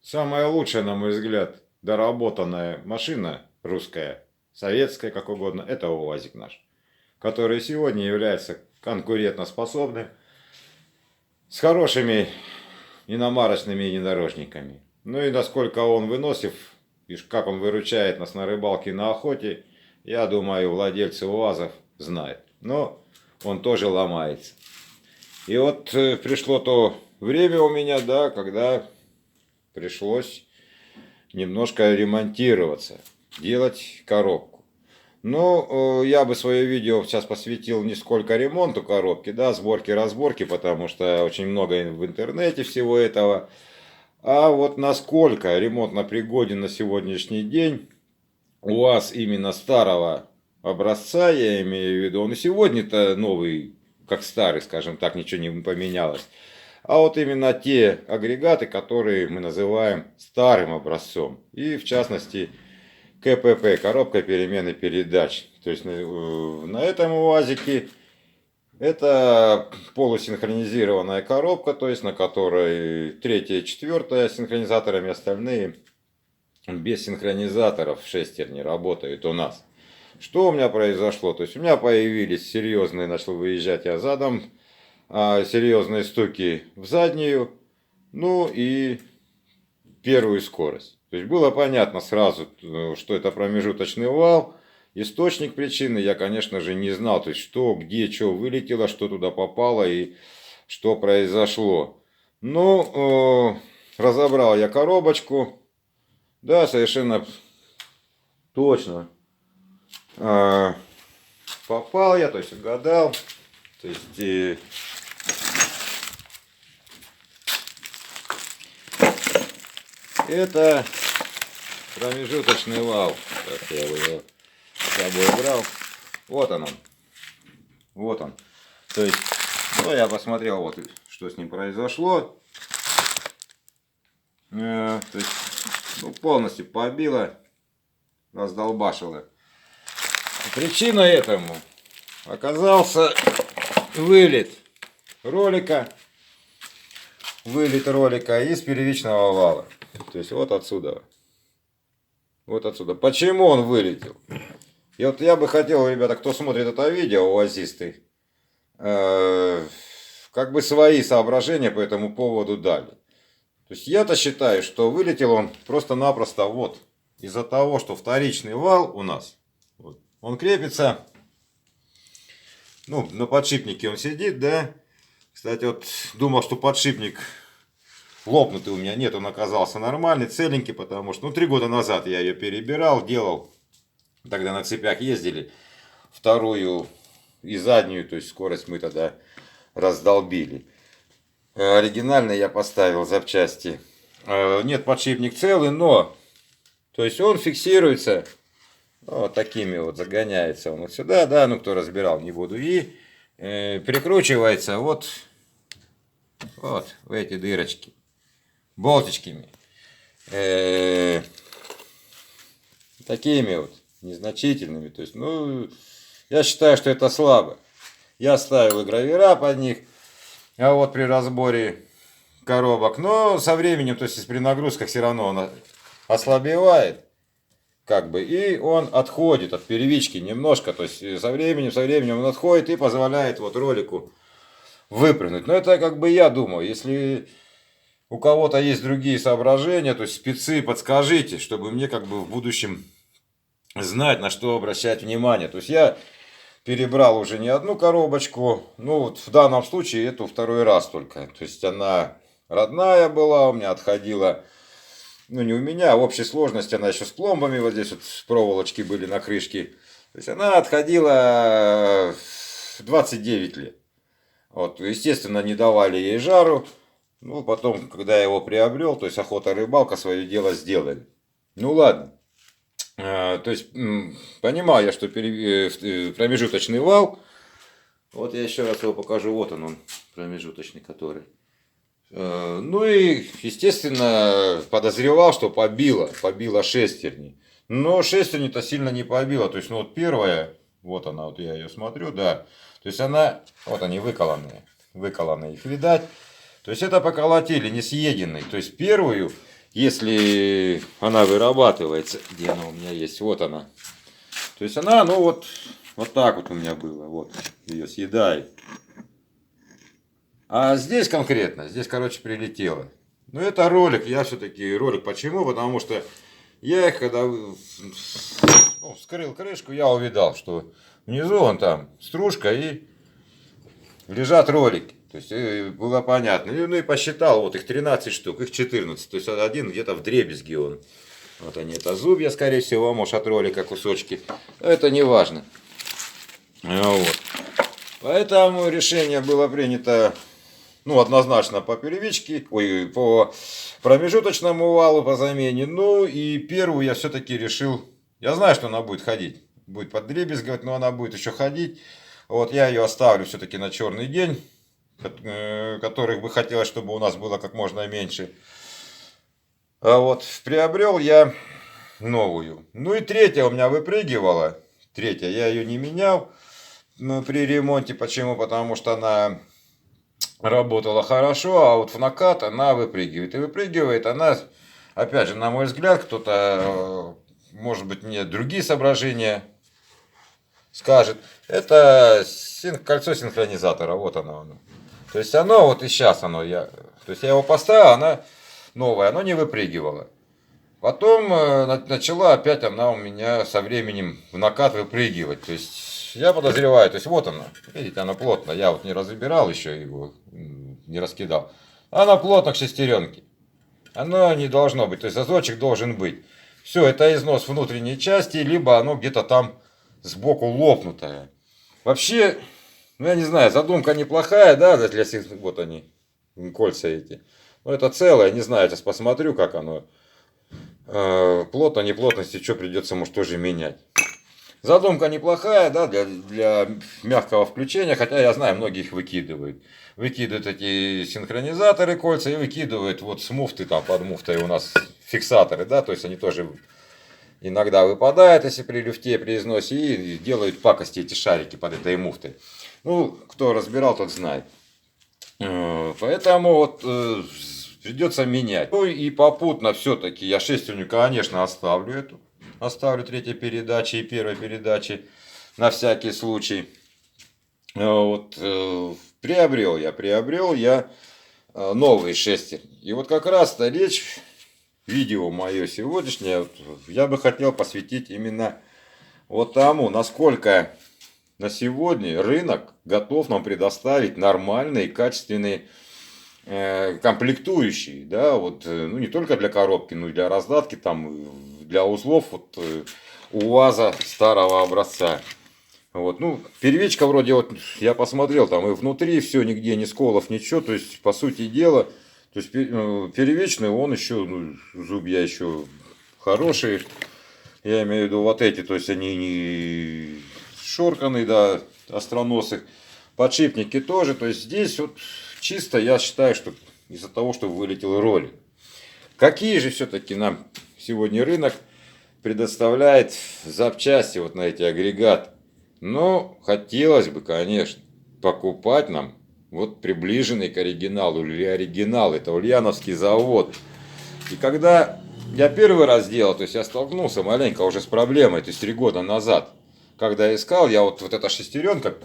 Самая лучшая, на мой взгляд, доработанная машина русская, советская, как угодно, это УАЗик наш, который сегодня является конкурентоспособным, с хорошими иномарочными единорожниками. Ну и насколько он выносив, и как он выручает нас на рыбалке и на охоте, я думаю, владельцы УАЗов знают. Но он тоже ломается. И вот пришло то время у меня, да, когда пришлось немножко ремонтироваться, делать коробку. Но я бы свое видео сейчас посвятил не сколько ремонту коробки, да, сборке-разборке, потому что очень много в интернете всего этого. А вот насколько ремонтно пригоден на сегодняшний день у вас именно старого образца, я имею в виду, он и сегодня-то новый, как старый, скажем так, ничего не поменялось. А вот именно те агрегаты, которые мы называем старым образцом. И в частности КПП, коробка перемены передач. То есть на этом УАЗике это полусинхронизированная коробка, то есть на которой третья и четвертая с синхронизаторами, остальные без синхронизаторов шестерни работают у нас. Что у меня произошло? То есть у меня появились серьезные, начал выезжать я задом, серьезные стуки в заднюю, ну и первую скорость. То есть было понятно сразу, что это промежуточный вал. Источник причины я, конечно же, не знал. То есть что, где, что вылетело, что туда попало и что произошло. Ну, разобрал я коробочку. Да, совершенно точно попал я, то есть угадал. То есть это промежуточный вал. Так, я его с собой брал. Вот он. Вот он. То есть, ну, я посмотрел, вот что с ним произошло. То есть, ну, полностью побило, раздолбашило. Причина этому оказался вылет ролика из первичного вала. То есть вот отсюда. Вот отсюда. Почему он вылетел? И вот я бы хотел, ребята, кто смотрит это видео, УАЗисты, как бы свои соображения по этому поводу дали. То есть я-то считаю, что вылетел он просто-напросто вот из-за того, что вторичный вал у нас, вот, он крепится, ну, на подшипнике он сидит, да. Кстати, вот думал, что подшипник лопнутый у меня нет, он оказался нормальный, целенький, потому что, ну, 3 года назад я ее перебирал, делал, тогда на цепях ездили, вторую и заднюю, то есть скорость мы тогда раздолбили. Оригинально я поставил запчасти. Нет, подшипник целый, но, то есть он фиксируется вот такими вот, загоняется он вот сюда, да, ну кто разбирал, не буду, и прикручивается вот в эти дырочки болтичками, такими вот незначительными. То есть, ну, я считаю, что это слабо. Я ставил и гравера под них, а вот при разборе коробок, но со временем, то есть при нагрузках все равно он ослабевает, как бы, и он отходит от первички немножко, то есть со временем он отходит и позволяет вот ролику выпрыгнуть. Но это как бы я думаю, если у кого-то есть другие соображения, то есть спецы, подскажите, чтобы мне как бы в будущем знать, на что обращать внимание. То есть я перебрал уже не одну коробочку, ну вот в данном случае эту второй раз только. То есть она родная была, у меня отходила, ну не у меня, а в общей сложности она еще с пломбами, вот здесь вот проволочки были на крышке. То есть она отходила 29 лет. Вот, естественно, не давали ей жару. Ну, потом, когда я его приобрел, то есть охота, рыбалка свое дело сделали. Ну, ладно. То есть, понимаю я, что промежуточный вал. Вот я еще раз его покажу. Вот он промежуточный, который. Ну и, естественно, подозревал, что побило шестерни. Но шестерни-то сильно не побило. То есть, ну вот первая, вот она, вот я ее смотрю, да. То есть она, вот они выколанные их видать. То есть это поколотили, не съеденный. То есть первую если она вырабатывается, где она у меня есть, вот она. То есть она, ну вот так вот у меня было, вот, ее съедает. А здесь конкретно, здесь, короче, прилетело. Но это ролик, я все-таки ролик. Почему? Потому что я их, когда вскрыл крышку, я увидал, что внизу вон там стружка и лежат ролики. То есть было понятно. Ну и посчитал, вот их 13 штук, их 14. То есть один где-то вдребезги он. Вот они, это зубья, скорее всего, может от ролика кусочки. Но это не важно. Вот. Поэтому решение было принято, ну, однозначно по первичке, ой, по промежуточному валу, по замене. Ну и первую я все-таки решил, я знаю, что она будет ходить. Будет поддребезгивать, но она будет еще ходить. Вот я ее оставлю все-таки на черный день, которых бы хотелось, чтобы у нас было как можно меньше. А вот приобрел я новую. Ну и третья у меня выпрыгивала. Третья, я ее не менял при ремонте. Почему? Потому что она работала хорошо, а вот в накат она выпрыгивает. И выпрыгивает она, опять же, на мой взгляд, кто-то, может быть, мне другие соображения скажет. Это кольцо синхронизатора, вот оно. То есть оно, вот и сейчас оно, то есть я его поставил, она новая, оно не выпрыгивало. Потом начала опять она у меня со временем в накат выпрыгивать. То есть я подозреваю, то есть вот она, видите, она плотно, я вот не разбирал еще его, не раскидал. Она плотно к шестеренке. Оно не должно быть, то есть зазорчик должен быть. Все, это износ внутренней части, либо оно где-то там сбоку лопнутое. Вообще, ну я не знаю, задумка неплохая, да, для вот они, кольца эти. Но это целое, не знаю, сейчас посмотрю, как оно. Плотно, неплотности, что придется, может, тоже менять. Задумка неплохая, да, для мягкого включения, хотя я знаю, многие их выкидывают. Выкидывают эти синхронизаторы кольца и выкидывают вот с муфты, там под муфтой у нас фиксаторы, да, то есть они тоже иногда выпадают, если при люфте, при износе, и делают пакости эти шарики под этой муфтой. Ну, кто разбирал, тот знает. Поэтому вот придется менять. Ну и попутно все-таки я шестерню, конечно, оставлю эту. Оставлю третьей передачи и первой передачи на всякий случай. Вот, приобрел я новые шестерни. И вот как раз-то речь, видео мое сегодняшнее, вот, я бы хотел посвятить именно вот тому, насколько на сегодня рынок готов нам предоставить нормальные, качественные комплектующие, да, вот, ну не только для коробки, но и для раздатки, там, для узлов вот, УАЗа старого образца. Вот, ну, первичка вроде, вот я посмотрел, там и внутри все, нигде ни сколов, ничего, то есть, по сути дела, то есть, первичный, он еще, ну, зубья еще хорошие, я имею в виду вот эти, то есть, они не шорканы, да, остроносых, подшипники тоже, то есть, здесь вот чисто я считаю, что из-за того, что вылетел ролик. Какие же все-таки нам сегодня рынок предоставляет запчасти вот на эти агрегаты? Но хотелось бы, конечно, покупать нам вот приближенный к оригиналу или оригинал. Это Ульяновский завод. И когда я первый раз делал, то есть я столкнулся маленько уже с проблемой, то есть 3 года назад, когда искал, я вот эта шестеренка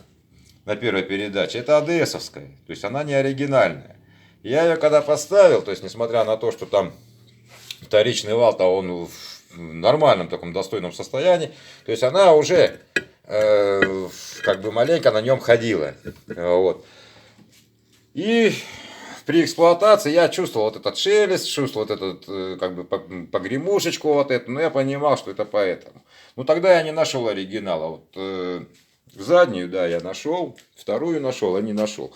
на первой передаче, это АДСовская, то есть она не оригинальная. Я ее когда поставил, то есть несмотря на то, что там вторичный вал-то он в нормальном таком достойном состоянии, то есть она уже как бы маленько на нем ходила. Вот. И при эксплуатации я чувствовал вот этот шелест, чувствовал вот этот как бы погремушечку вот эту, но я понимал, что это поэтому. Ну тогда я не нашел оригинала. Вот заднюю, да, я нашел, вторую нашел, а не нашел.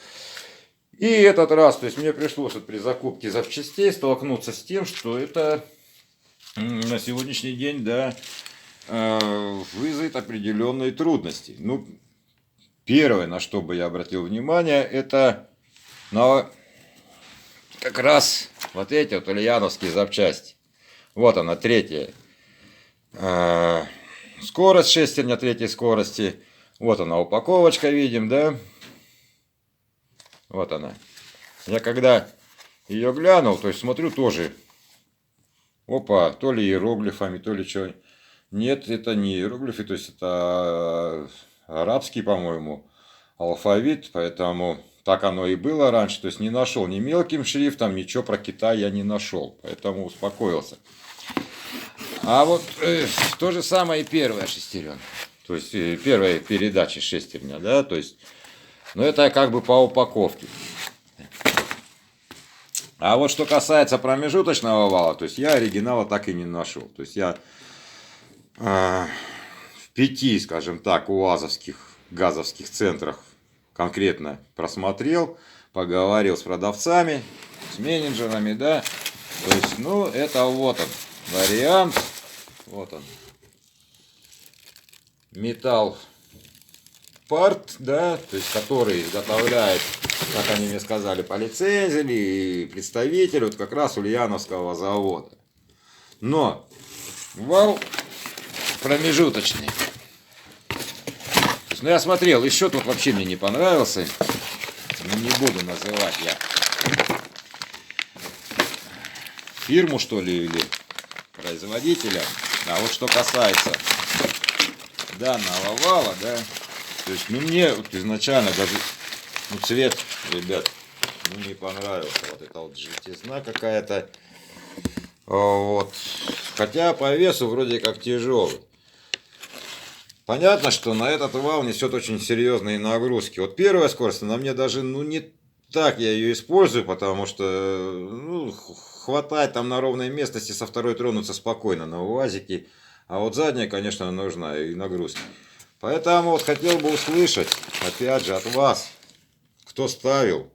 И этот раз, то есть мне пришлось вот при закупке запчастей столкнуться с тем, что это на сегодняшний день, да, вызовет определенные трудности. Ну, первое, на что бы я обратил внимание, это на как раз вот эти вот ульяновские запчасти. Вот она, третья. Скорость шестерня третьей скорости. Вот она, упаковочка, видим, да? Вот она. Я когда ее глянул, то есть смотрю тоже Опа, то ли иероглифами, то ли что. Нет, это не иероглифы, то есть это арабский, по-моему, алфавит, поэтому так оно и было раньше. То есть не нашел ни мелким шрифтом, ничего про Китай я не нашел, поэтому успокоился. А вот то же самое и первая шестеренка. То есть первая передача шестерня, да, то есть, ну это как бы по упаковке. А вот что касается промежуточного вала, то есть я оригинала так и не нашел. То есть я в 5, скажем так, УАЗовских газовских центрах конкретно просмотрел, поговорил с продавцами, с менеджерами, да. То есть, ну, это вот он, вариант, вот он, металл парт, да, то есть, который изготовляет, как они мне сказали, по лицензии и представитель вот как раз Ульяновского завода. Но вал промежуточный. Ну, я смотрел, еще тут вообще мне не понравился. Но не буду называть я фирму, что ли, или производителя. А вот что касается данного вала, да, то есть, ну, мне вот изначально даже, ну, цвет, ребят, ну, не понравился. Вот это вот желтизна какая-то. Вот. Хотя по весу вроде как тяжелый. Понятно, что на этот вал несет очень серьезные нагрузки. Вот первая скорость, она мне даже, ну, не так я ее использую, потому что, ну, хватает там на ровной местности со второй тронуться спокойно на УАЗике. А вот задняя, конечно, нужна и нагрузки. Поэтому вот хотел бы услышать, опять же, от вас, кто ставил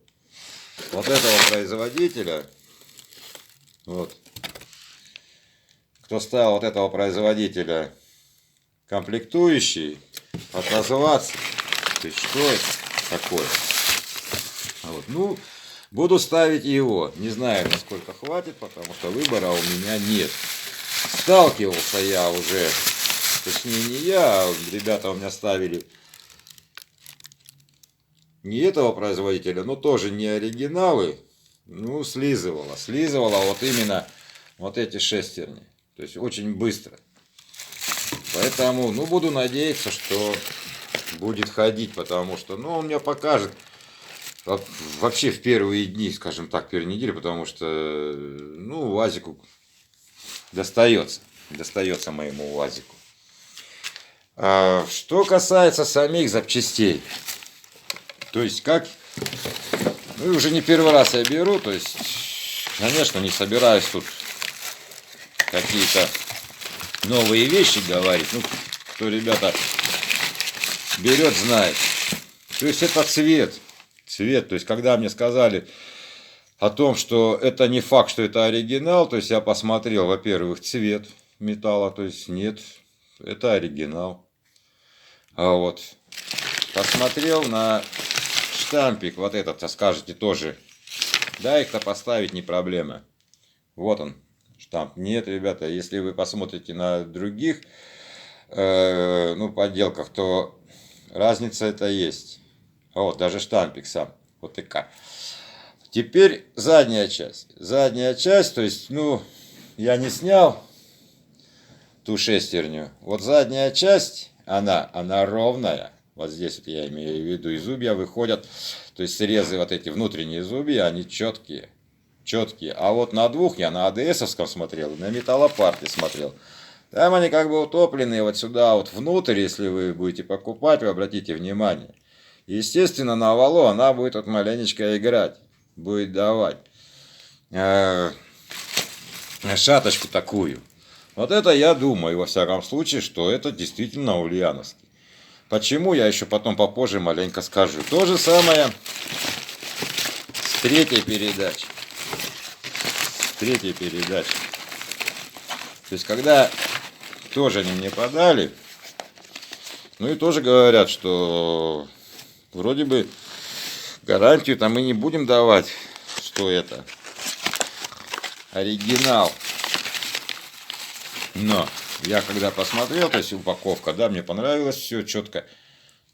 вот этого производителя, вот, кто ставил вот этого производителя комплектующие, отозваться, то есть что это такое. Вот. Ну, буду ставить его. Не знаю, насколько хватит, потому что выбора у меня нет. Сталкивался я уже, точнее не я, а ребята у меня ставили не этого производителя, но тоже не оригиналы. Ну, слизывала вот именно вот эти шестерни. То есть очень быстро. Поэтому, ну, буду надеяться, что будет ходить, потому что, ну, он мне покажет вообще в первые дни, скажем так, первой недели, потому что, ну, УАЗику достается моему УАЗику. Что касается самих запчастей, то есть как, ну, уже не первый раз я беру, то есть, конечно, не собираюсь тут какие-то новые вещи говорить, ну, кто, ребята, берет, знает. То есть это цвет, то есть когда мне сказали о том, что это не факт, что это оригинал, то есть я посмотрел, во-первых, цвет металла, то есть нет, это оригинал. А вот посмотрел на штампик, вот этот, скажете тоже, да, их-то поставить не проблема. Вот он, штамп. Нет, ребята, если вы посмотрите на других, ну, подделках, то разница это есть. Вот, даже штампик сам, вот ОТК. Теперь задняя часть. Задняя часть, то есть, ну, я не снял ту шестерню. Вот задняя часть, она ровная. Вот здесь вот я имею в виду, и зубья выходят, то есть срезы вот эти внутренние зубья, они четкие. Четкие. А вот на двух я на АДСовском смотрел, на металлопарте смотрел. Там они как бы утоплены вот сюда, вот внутрь, если вы будете покупать, вы обратите внимание. Естественно, на валу она будет вот маленечко играть, будет давать шаточку такую. Вот это я думаю, во всяком случае, что это действительно ульяновский. Почему, я еще потом попозже маленько скажу. То же самое с третьей передачей. То есть, когда тоже они мне подали, ну и тоже говорят, что вроде бы гарантию там мы не будем давать, что это оригинал. Но я когда посмотрел, то есть упаковка, да, мне понравилось все четко.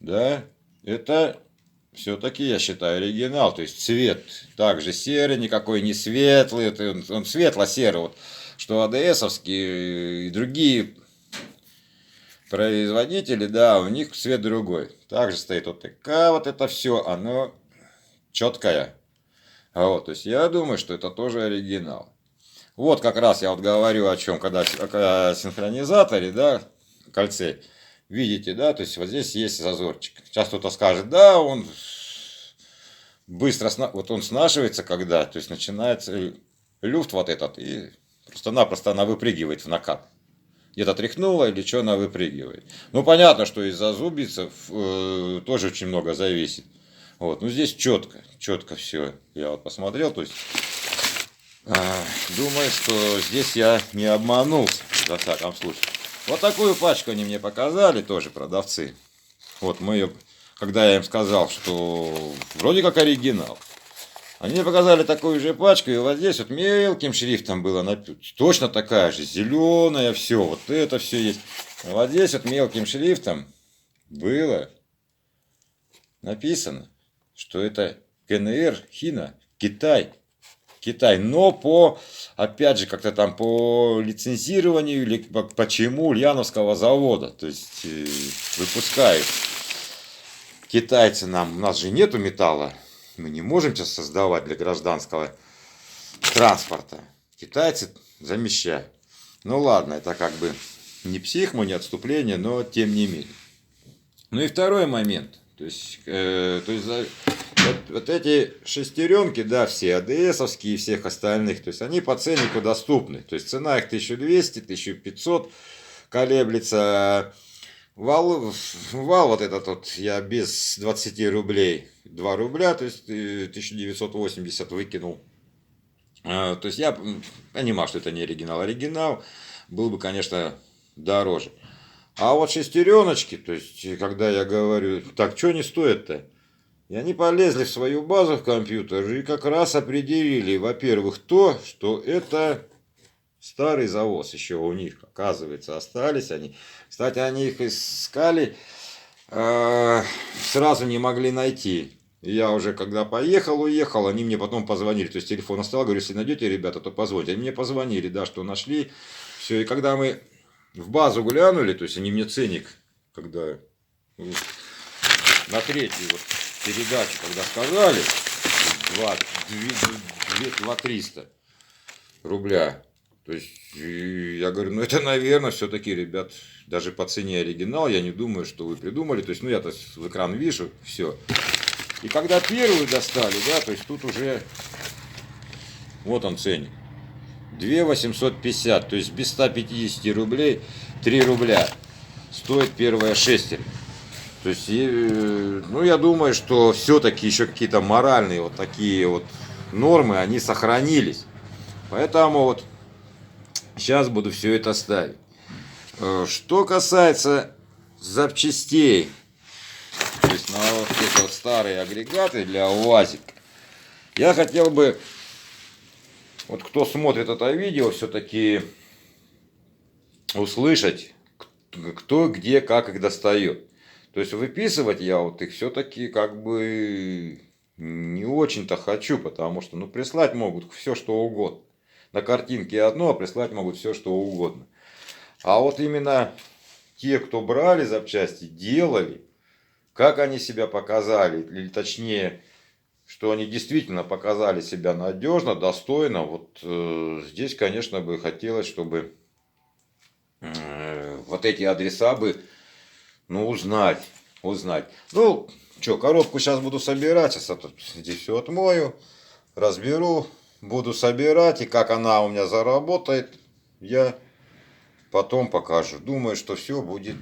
Да, это все-таки, я считаю, оригинал. То есть цвет также серый, никакой не светлый. Он светло-серый. Вот что АДСовские и другие производители, да, у них цвет другой. Также стоит ОТК, вот это все, оно четкое. Вот, то есть я думаю, что это тоже оригинал. Вот как раз я вот говорю о чем, когда о синхронизаторе, да, кольце, видите, да, то есть вот здесь есть зазорчик. Сейчас кто-то скажет, да, он быстро, вот он снашивается когда, то есть начинается люфт вот этот, и просто-напросто она выпрыгивает в накат. Где-то тряхнула или что она выпрыгивает. Ну, понятно, что из-за зубицев тоже очень много зависит. Вот, ну здесь четко все. Я вот посмотрел, то есть думаю, что здесь я не обманулся, во всяком случае. Вот такую пачку они мне показали, тоже продавцы. Вот мы ее, когда я им сказал, что вроде как оригинал. Они мне показали такую же пачку, и вот здесь вот мелким шрифтом было написано, точно такая же, зеленая, все, вот это все есть. А вот здесь вот мелким шрифтом было написано, что это КНР, Хина, Китай. Китай, но по, опять же, как-то там по лицензированию или почему Ульяновского завода, то есть выпускают. Китайцы нам, у нас же нету металла, мы не можем сейчас создавать для гражданского транспорта. Китайцы замещают. Ну ладно, это как бы не психма, не отступление, но тем не менее. Ну и второй момент. То есть вот эти шестеренки, да, все АДСовские и всех остальных, то есть они по ценнику доступны. То есть цена их 1200, 1500 колеблется. Вал вот этот вот я без 20 рублей, 2 рубля, то есть 1980 выкинул. То есть я понимал, что это не оригинал. Оригинал был бы, конечно, дороже. А вот шестереночки, то есть когда я говорю, так, что не стоит-то? И они полезли в свою базу в компьютер и как раз определили, во-первых, то, что это старый завоз еще у них, оказывается, остались они. Кстати, они их искали, сразу не могли найти. Я уже когда уехал, они мне потом позвонили. То есть телефон оставил, говорю, если найдете, ребята, то позвоните. Они мне позвонили, да, что нашли. Все, и когда мы в базу глянули, то есть они мне ценник, когда на третью вот передачу, когда сказали, 2 300 рубля. То есть я говорю, ну это, наверное, все-таки, ребят, даже по цене оригинал, я не думаю, что вы придумали. То есть, ну я-то в экран вижу, все. И когда первую достали, да, то есть тут уже, вот он ценник. 2850, то есть без 150 рублей 3 рубля стоит первая шестерня. То есть, ну я думаю, что все-таки еще какие-то моральные вот такие вот нормы, они сохранились. Поэтому вот сейчас буду все это ставить. Что касается запчастей, то есть на вот эти вот старые агрегаты для УАЗика, я хотел бы, вот кто смотрит это видео, все-таки услышать, кто где как их достает. То есть выписывать я вот их все-таки как бы не очень-то хочу, потому что ну прислать могут все что угодно. На картинке одно, а прислать могут все что угодно. А вот именно те, кто брали запчасти, делали, как они себя показали, или точнее, что они действительно показали себя надежно, достойно, вот здесь, конечно, бы хотелось, чтобы вот эти адреса бы, ну, узнать. Ну, что, коробку сейчас буду собирать, сейчас здесь все отмою, разберу, буду собирать, и как она у меня заработает, я потом покажу. Думаю, что все будет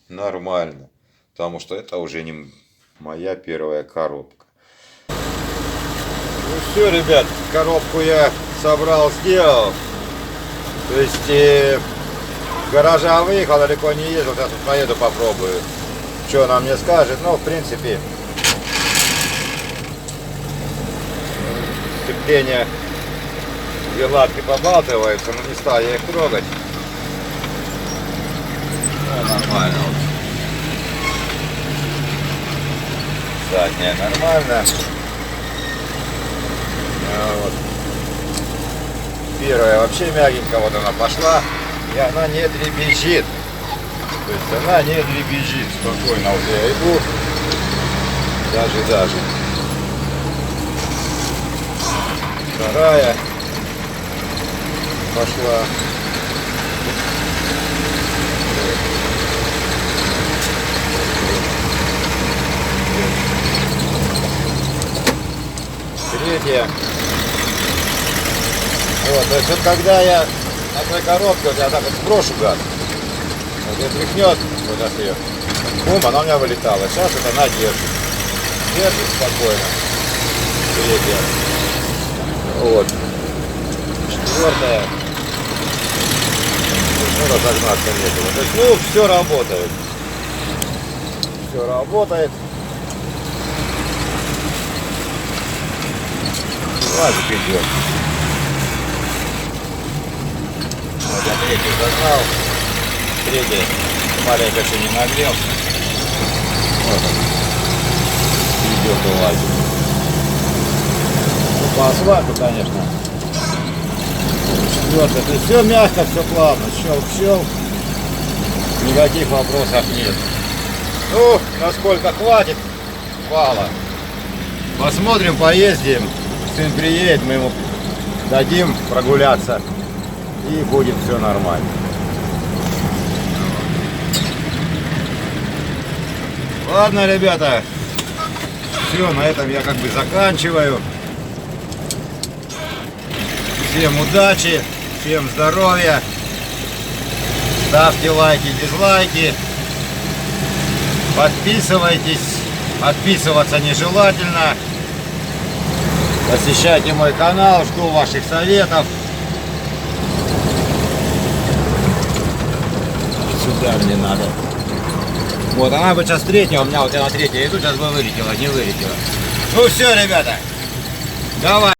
нормально, потому что это уже не моя первая коробка. Ну все, ребят, коробку я собрал, сделал. То есть в гаража выехал, далеко не ездил, сейчас вот поеду попробую, что она мне скажет. Ну, в принципе, сцепление, две лапки побалтываются, но не стал я их трогать. Ну, нормально. Задняя нормально. Вот. Первая вообще мягенько, вот она пошла, и она не дребезжит. То есть она не дребезжит. Спокойно вот я иду. Даже. Вторая пошла. Третья. Вот, то есть вот когда я на той коробке, вот я так вот сброшу газ, вот я тряхнет, вот сейчас ее, бум, она у меня вылетала. Сейчас вот она держит. Держит спокойно. Третья. Вот. Четвертая. Ну, разогнаться некуда. То есть, ну, все работает. Все работает. Лазик идет. Вот я третью загнал. Третий маленько еще не нагрелся. Вот он. Идет и лазит. Ну, по асфальту, конечно. Четвертый. То есть все мягко, все плавно. Щелк-щелк. Никаких вопросов нет. Ну, насколько хватит вала. Посмотрим, поездим. Сын приедет, мы ему дадим прогуляться. И будет все нормально. Ладно, ребята. Все, на этом я как бы заканчиваю. Всем удачи, всем здоровья. Ставьте лайки, дизлайки. Подписывайтесь. Отписываться нежелательно. Посещайте мой канал, жду ваших советов. Сюда мне надо. Вот, она бы сейчас третья, у меня вот я на третьей иду, сейчас бы вылетела, не вылетела. Ну все, ребята, давай.